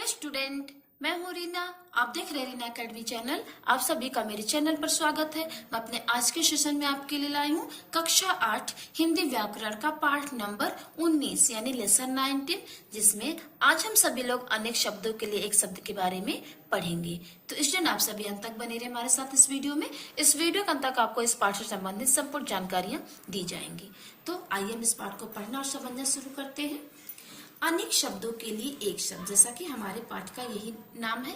Student, मैं हूँ रीना। आप देख रहे हैं रीना अकेडमी चैनल। आप सभी का मेरे चैनल पर स्वागत है। मैं अपने आज के सेशन में आपके लिए लाई हूँ कक्षा 8 हिंदी व्याकरण का पाठ नंबर 19 यानी लेसन 19, जिसमें आज हम सभी लोग अनेक शब्दों के लिए एक शब्द के बारे में पढ़ेंगे। तो स्टूडेंट, आप सभी अंत तक बने रहे हमारे साथ इस वीडियो में। इस वीडियो के अंत तक आपको इस पाठ से संबंधित संपूर्ण जानकारियां दी जाएंगी। तो आइए हम इस पाठ को पढ़ना और समझना शुरू करते हैं। अनेक शब्दों के लिए एक शब्द, जैसा कि हमारे पाठ का यही नाम है।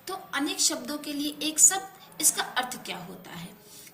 तो अनेक शब्दों के लिए एक शब्द, इसका अर्थ क्या होता है?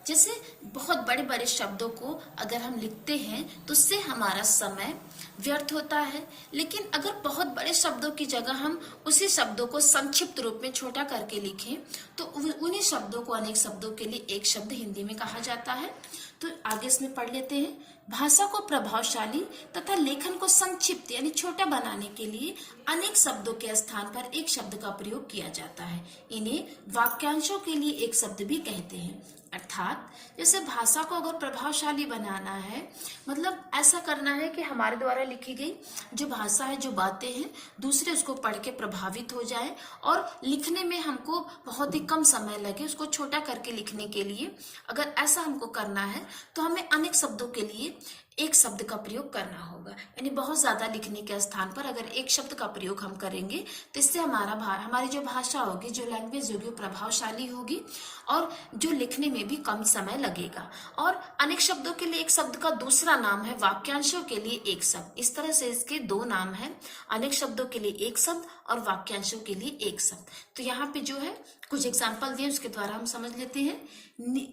जैसे बहुत बड़े बड़े शब्दों को अगर हम लिखते हैं तो उससे हमारा समय व्यर्थ होता है, लेकिन अगर बहुत बड़े शब्दों की जगह हम उसी शब्दों को संक्षिप्त रूप में छोटा करके लिखें तो उन्हीं शब्दों को अनेक शब्दों के लिए एक शब्द हिंदी में कहा जाता है। तो आगे इसमें पढ़ लेते हैं। भाषा को प्रभावशाली तथा लेखन को संक्षिप्त यानी छोटा बनाने के लिए अनेक शब्दों के स्थान पर एक शब्द का प्रयोग किया जाता है। इन्हें वाक्यांशों के लिए एक शब्द भी कहते हैं। अर्थात जैसे भाषा को अगर प्रभावशाली बनाना है, मतलब ऐसा करना है कि हमारे द्वारा लिखी गई जो भाषा है, जो बातें हैं, दूसरे उसको पढ़ के प्रभावित हो जाए और लिखने में हमको बहुत ही कम समय लगे उसको छोटा करके लिखने के लिए, अगर ऐसा हमको करना है तो हमें अनेक शब्दों के लिए एक शब्द का प्रयोग करना होगा। यानी बहुत ज्यादा लिखने के स्थान पर अगर एक शब्द का प्रयोग हम करेंगे तो इससे हमारी जो भाषा होगी, जो लैंग्वेज होगी, वो प्रभावशाली होगी और जो लिखने में भी कम समय लगेगा। और अनेक शब्दों के लिए एक शब्द का दूसरा नाम है वाक्यांशों के लिए एक शब्द। इस तरह से इसके दो नाम हैं, अनेक शब्दों के लिए एक शब्द और वाक्यांशों के लिए एक शब्द। तो यहाँ पे जो है कुछ एग्जाम्पल दिए, उसके द्वारा हम समझ लेते हैं।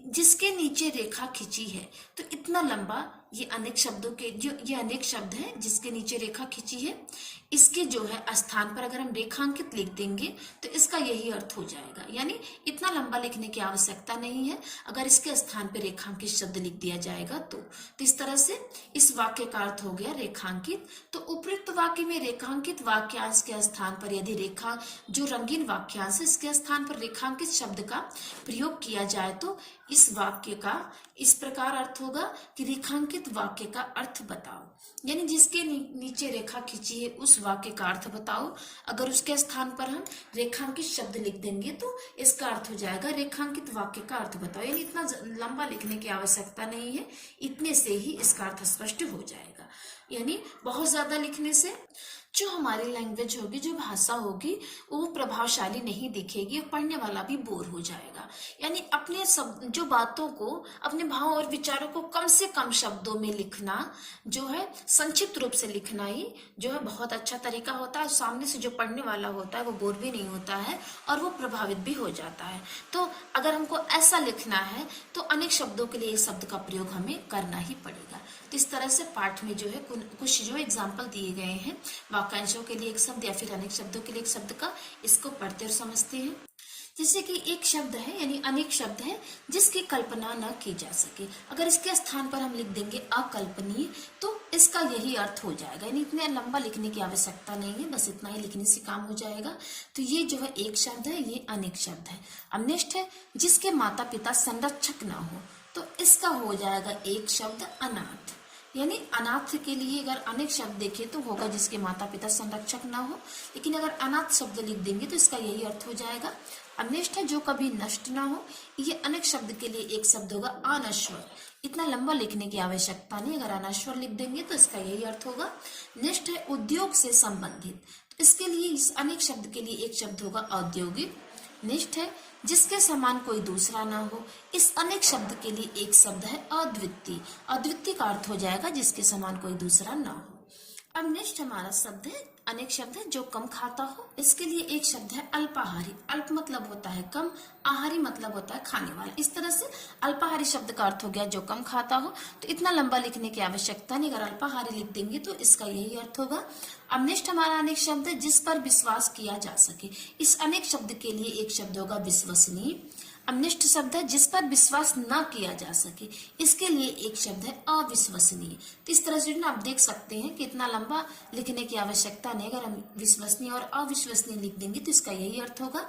जिसके नीचे रेखा खींची है, तो इतना लंबा ये अनेक शब्दों के ये अनेक शब्द है जिसके नीचे रेखा खींची है, इसके जो है स्थान पर अगर हम रेखांकित लिख देंगे तो इसका यही अर्थ हो जाएगा। यानी इतना लंबा लिखने की आवश्यकता नहीं है अगर इसके स्थान पर रेखांकित शब्द लिख दिया जाएगा तो इस तरह से इस वाक्य का अर्थ हो गया रेखांकित। तो उपयुक्त वाक्य में रेखांकित वाक्यांश के स्थान पर यदि रेखा जो रंगीन वाक्यांश है, इसके स्थान पर रेखांकित शब्द का प्रयोग किया जाए तो इस वाक्य का इस प्रकार अर्थ होगा कि रेखांकित वाक्य का अर्थ बताओ। यानी जिसके नीचे रेखा खींची है उस वाक्य का अर्थ बताओ। अगर उसके स्थान पर हम रेखांकित शब्द लिख देंगे तो इसका अर्थ हो जाएगा रेखांकित वाक्य का अर्थ बताओ। यानी इतना लंबा लिखने की आवश्यकता नहीं है, इतने से ही इसका अर्थ स्पष्ट हो जाएगा। यानी बहुत ज्यादा लिखने से जो हमारी लैंग्वेज होगी, जो भाषा होगी, वो प्रभावशाली नहीं दिखेगी और पढ़ने वाला भी बोर हो जाएगा। यानी अपने सब जो बातों को, अपने भाव और विचारों को कम से कम शब्दों में लिखना जो है, संक्षिप्त रूप से लिखना ही जो है बहुत अच्छा तरीका होता है। सामने से जो पढ़ने वाला होता है वो बोर भी नहीं होता है और वो प्रभावित भी हो जाता है। तो अगर हमको ऐसा लिखना है तो अनेक शब्दों के लिए इस शब्द का प्रयोग हमें करना ही पड़ेगा। तो इस तरह से पाठ में जो है कुछ जो एग्जाम्पल दिए गए हैं वाक्यांशों के लिए एक शब्द या फिर अनेक शब्दों के लिए एक शब्द का, इसको पढ़ते और समझते हैं। जैसे कि एक शब्द है यानी अनेक शब्द है जिसकी कल्पना न की जा सके, अगर इसके स्थान पर हम लिख देंगे अकल्पनीय तो इसका यही अर्थ हो जाएगा। यानी इतने लंबा लिखने की आवश्यकता नहीं है, बस इतना ही लिखने से काम हो जाएगा। तो ये जो है एक शब्द है, ये अनेक शब्द है। अब नेक्स्ट है जिसके माता पिता संरक्षक न हो, तो इसका हो जाएगा एक शब्द अनाथ। यानी अनाथ के लिए अगर अनेक शब्द देखें तो होगा जिसके माता पिता संरक्षक ना हो, लेकिन अगर अनाथ शब्द लिख देंगे तो इसका यही अर्थ हो जाएगा। अब नेक्स्ट है जो कभी नष्ट ना हो, ये अनेक शब्द के लिए एक शब्द होगा अनश्वर। इतना लंबा लिखने की आवश्यकता नहीं, अगर अनश्वर लिख देंगे तो इसका यही अर्थ होगा। नेक्स्ट है उद्योग से संबंधित, तो इसके लिए इस अनेक शब्द के लिए एक शब्द होगा औद्योगिक। नेक्स्ट है जिसके समान कोई दूसरा ना हो, इस अनेक शब्द के लिए एक शब्द है अद्वितीय। अद्वितीय का अर्थ हो जाएगा जिसके समान कोई दूसरा ना हो। अब नेक्स्ट हमारा शब्द है अनेक शब्द है जो कम खाता हो, इसके लिए एक शब्द है अल्पाहारी। अल्प मतलब होता है कम, आहारी मतलब होता है खाने वाला। इस तरह से अल्पाहारी शब्द का अर्थ हो गया जो कम खाता हो। तो इतना लंबा लिखने की आवश्यकता नहीं, अगर अल्पाहारी लिख देंगे तो इसका यही अर्थ होगा। अब नेक्स्ट हमारा अनेक शब्द है जिस पर विश्वास किया जा सके, इस अनेक शब्द के लिए एक शब्द होगा विश्वसनीय। अब नेक्स्ट शब्द है जिस पर विश्वास न किया जा सके, इसके लिए एक शब्द है अविश्वसनीय। तो इस तरह से आप देख सकते हैं कि इतना लंबा लिखने की आवश्यकता नहीं, अगर हम विश्वसनीय और अविश्वसनीय लिख देंगे तो इसका यही अर्थ होगा।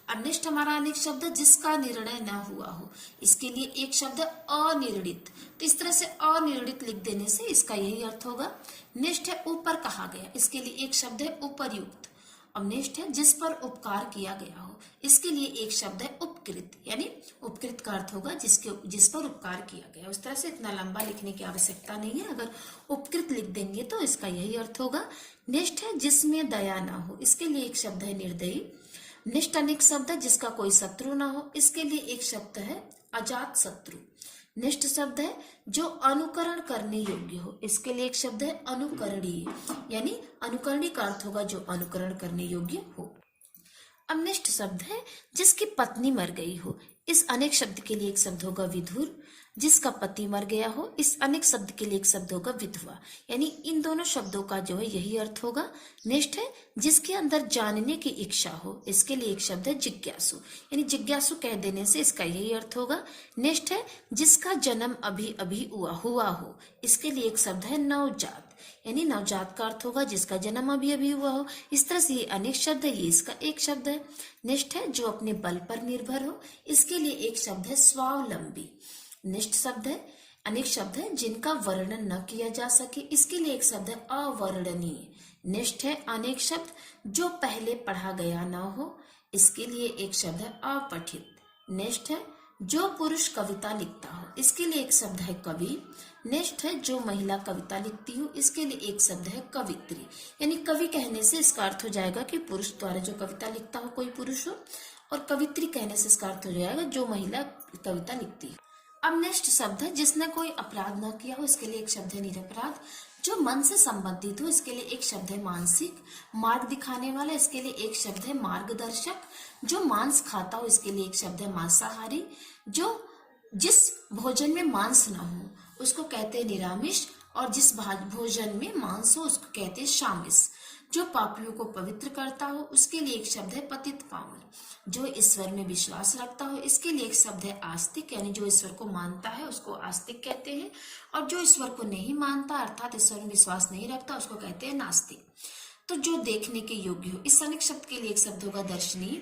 अब नेक्स्ट हमारा अनेक शब्द है जिसका निर्णय न हुआ हो, इसके लिए एक शब्द अनिर्णित। तो इस तरह से अनिर्णित लिख देने से इसका यही अर्थ होगा। नेक्स्ट है ऊपर कहा गया, इसके लिए एक शब्द है उपर्युक्त। अब नेक्स्ट है जिस पर उपकार किया गया हो, इसके लिए एक शब्द है उपकृत, यानी उपकृत का अर्थ होगा जिस पर उपकार किया गया। उस तरह से इतना लंबा लिखने की आवश्यकता नहीं है, अगर उपकृत लिख देंगे तो इसका यही अर्थ होगा। नेक्स्ट है जिसमें दया ना हो, इसके लिए एक शब्द है निर्दयी। नेक्स्ट अनेक शब्द है जिसका कोई शत्रु ना हो, इसके लिए एक शब्द है अजात शत्रु। नेक्स्ट शब्द है जो अनुकरण करने योग्य हो, इसके लिए एक शब्द है अनुकरणीय, यानी अनुकरणीय का अर्थ होगा जो अनुकरण करने योग्य हो। अब नेक्स्ट शब्द है जिसकी पत्नी मर गई हो, इस अनेक शब्द के लिए एक शब्द होगा विधुर। जिसका पति मर गया हो, इस अनेक शब्द के लिए एक शब्द होगा विधवा, यानी इन दोनों शब्दों का जो है यही अर्थ होगा। नेक्स्ट है जिसके अंदर जानने की इच्छा हो, इसके लिए एक शब्द है जिज्ञासु, यानी जिज्ञासु कह देने से इसका यही अर्थ होगा। नेक्स्ट है जिसका जन्म अभी अभी हुआ हो, इसके लिए एक शब्द है नवजात, यानी नवजात का अर्थ होगा जिसका जन्म अभी अभी हुआ हो। इस तरह से ये अनेक शब्द है, ये इसका एक शब्द है। नेक्स्ट है जो अपने बल पर निर्भर हो, इसके लिए एक शब्द है स्वावलंबी। नेक्स्ट शब्द है अनेक शब्द है जिनका वर्णन न किया जा सके, इसके लिए एक शब्द है अवर्णनीय। नेक्स्ट है अनेक शब्द जो पहले पढ़ा गया न हो, इसके लिए एक शब्द है अपठित। नेक्स्ट है जो पुरुष कविता लिखता हो, इसके लिए एक शब्द है कवि। नेक्स्ट है जो महिला कविता लिखती हो, इसके लिए एक शब्द है कवित्री, यानी कवि कहने से इसका अर्थ हो जाएगा कि पुरुष द्वारा जो कविता लिखता हो कोई पुरुष हो, और कवित्री कहने से इसका अर्थ हो जाएगा जो महिला कविता लिखती है। अब नेक्स्ट शब्द है जिसने कोई अपराध न किया हो, इसके लिए एक शब्द है निरपराध। जो मन से संबंधित हो, इसके लिए एक शब्द है मानसिक। मार्ग दिखाने वाला, इसके लिए एक शब्द है मार्गदर्शक। जो मांस खाता हो, इसके लिए एक शब्द है मांसाहारी। जिस भोजन में मांस न हो उसको कहते हैं निरामिष, और जिस भोजन में मांस हो उसको कहते हैं शामिष। जो पापियों को पवित्र करता हो, उसके लिए एक शब्द है पतित पावन। जो ईश्वर में विश्वास रखता हो, इसके लिए एक शब्द है आस्तिक, यानी जो ईश्वर को मानता है उसको आस्तिक कहते हैं, और जो ईश्वर को नहीं मानता अर्थात ईश्वर में विश्वास नहीं रखता उसको कहते हैं नास्तिक। तो जो देखने के योग्य हो, इस अनेक शब्द के लिए एक शब्द होगा दर्शनीय।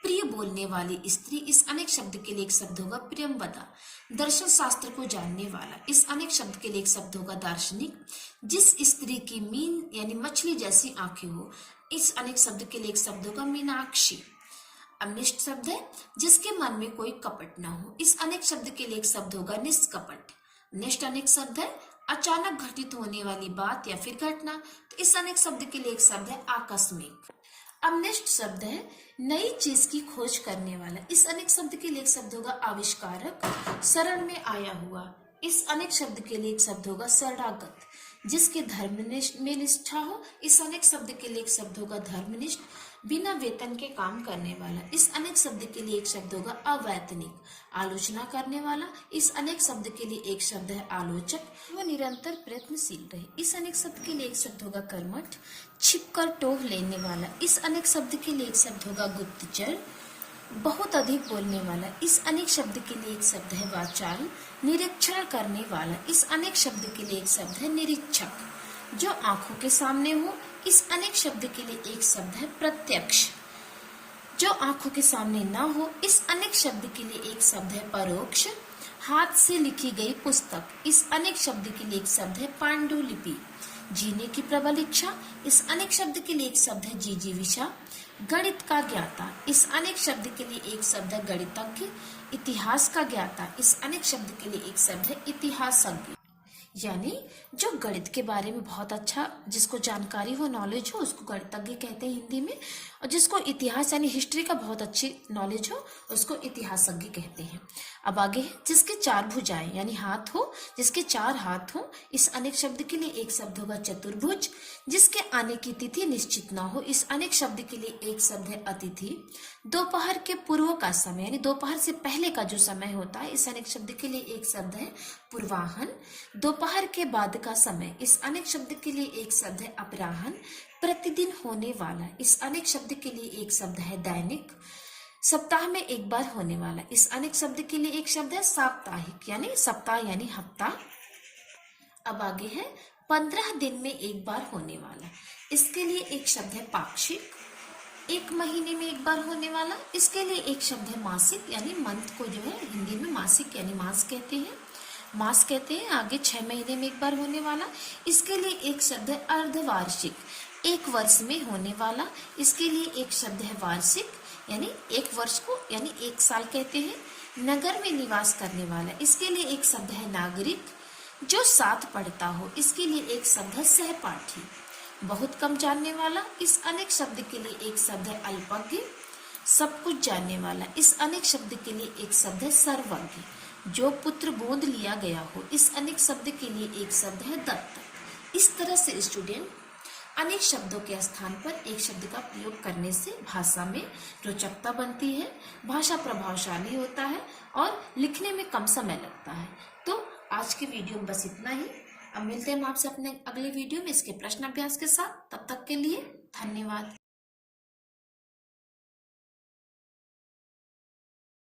प्रिय बोलने वाली स्त्री, इस अनेक शब्द के लिए एक शब्द होगा प्रियंवदा। दर्शन शास्त्र को जानने वाला, इस अनेक शब्द के लिए एक शब्द होगा दार्शनिक। जिस स्त्री की मीन यानी मछली जैसी आंखें हो, इस अनेक शब्द के लिए एक शब्द होगा मीनाक्षी। अब नेक्स्ट शब्द है जिसके मन में कोई कपट ना हो, इस अनेक शब्द के लिए एक शब्द होगा निष्कपट। नेक्स्ट अनेक शब्द है अचानक घटित होने वाली बात या फिर घटना, तो इस अनेक शब्द के लिए एक शब्द है आकस्मिक। अब नेक्स्ट शब्द है नई चीज की खोज करने वाला, इस अनेक शब्द के लिए एक शब्द होगा आविष्कारक। शरण में आया हुआ, इस अनेक शब्द के लिए एक शब्द होगा शरणागत। जिसके धर्म में निष्ठा हो, इस अनेक शब्द के लिए एक शब्द होगा धर्मनिष्ठ। बिना वेतन के काम करने वाला, इस अनेक शब्द के लिए एक शब्द होगा अवैतनिक। आलोचना करने वाला, इस अनेक शब्द के लिए एक शब्द है आलोचक। वह निरंतर प्रयत्नशील रहे, इस अनेक शब्द के लिए एक शब्द होगा कर्मठ। छिपकर टोह लेने वाला, इस अनेक शब्द के लिए एक शब्द होगा गुप्तचर। बहुत अधिक बोलने वाला, इस अनेक शब्द के लिए एक शब्द है वाचाल। निरीक्षण करने वाला, इस अनेक शब्द के लिए एक शब्द है निरीक्षक। जो आंखों के सामने हो, इस अनेक शब्द के लिए एक शब्द है प्रत्यक्ष। जो आंखों के सामने ना हो, इस अनेक शब्द के लिए एक शब्द है परोक्ष। हाथ से लिखी गई पुस्तक, इस अनेक शब्द के लिए एक शब्द है पांडुलिपि। जीने की प्रबल इच्छा, इस अनेक शब्द के लिए एक शब्द है जिजीविषा। गणित का ज्ञाता, इस अनेक शब्द के लिए एक शब्द है गणितज्ञ। इतिहास का ज्ञाता, इस अनेक शब्द के लिए एक शब्द है इतिहासज्ञ। यानी जो गणित के बारे में बहुत अच्छा जिसको जानकारी हो, नॉलेज हो, उसको गणितज्ञ कहते हैं हिंदी में। और जिसको इतिहास यानी हिस्ट्री का बहुत अच्छी नॉलेज हो, उसको इतिहासज्ञ कहते हैं। अब आगे है जिसके चार भुजाएं यानी हाथ हो, जिसके चार हाथ हो, इस अनेक शब्द के लिए एक शब्द होगा चतुर्भुज। जिसके आने की तिथि निश्चित ना हो, इस अनेक शब्द के लिए एक शब्द है अतिथि। दोपहर के पूर्व का समय यानी दोपहर से पहले का जो समय होता है, इस अनेक शब्द के लिए एक शब्द है पूर्वाहन। दोपहर के बाद का समय, इस अनेक शब्द के लिए एक शब्द है अपराहन। प्रतिदिन होने वाला, इस अनेक शब्द के लिए एक शब्द है दैनिक। सप्ताह में एक बार होने वाला, इस अनेक शब्द के लिए एक शब्द है साप्ताहिक यानी सप्ताह यानी हफ्ता। अब आगे है 15 दिन में एक बार होने वाला, इसके लिए एक शब्द है पाक्षिक। 1 महीने में एक बार होने वाला, इसके लिए एक शब्द है मासिक यानी मंथ को जो है हिंदी में मासिक यानी मास कहते हैं। मास कहते हैं। आगे 6 महीने में एक बार होने वाला, इसके लिए एक शब्द है अर्धवार्षिक। एक वर्ष में होने वाला, इसके लिए एक शब्द है वार्षिक, यानी एक वर्ष को यानी एक साल कहते हैं। नगर में निवास करने वाला, इसके लिए एक शब्द है नागरिक। जो साथ पढ़ता हो, इसके लिए एक शब्द है सहपाठी। बहुत कम जानने वाला, इस अनेक शब्द के लिए एक शब्द है अल्पज्ञ। सब कुछ जानने वाला, इस अनेक शब्द के लिए एक शब्द है सर्वज्ञ। जो पुत्र गोद लिया गया हो, इस अनेक शब्द के लिए एक शब्द है दत्तक। इस तरह से स्टूडेंट अनेक शब्दों के स्थान पर एक शब्द का प्रयोग करने से भाषा में रोचकता बनती है, भाषा प्रभावशाली होता है और लिखने में कम समय लगता है। तो आज के वीडियो में बस इतना ही। अब मिलते हैं हम आपसे अपने अगले वीडियो में इसके प्रश्न अभ्यास के साथ। तब तक के लिए धन्यवाद।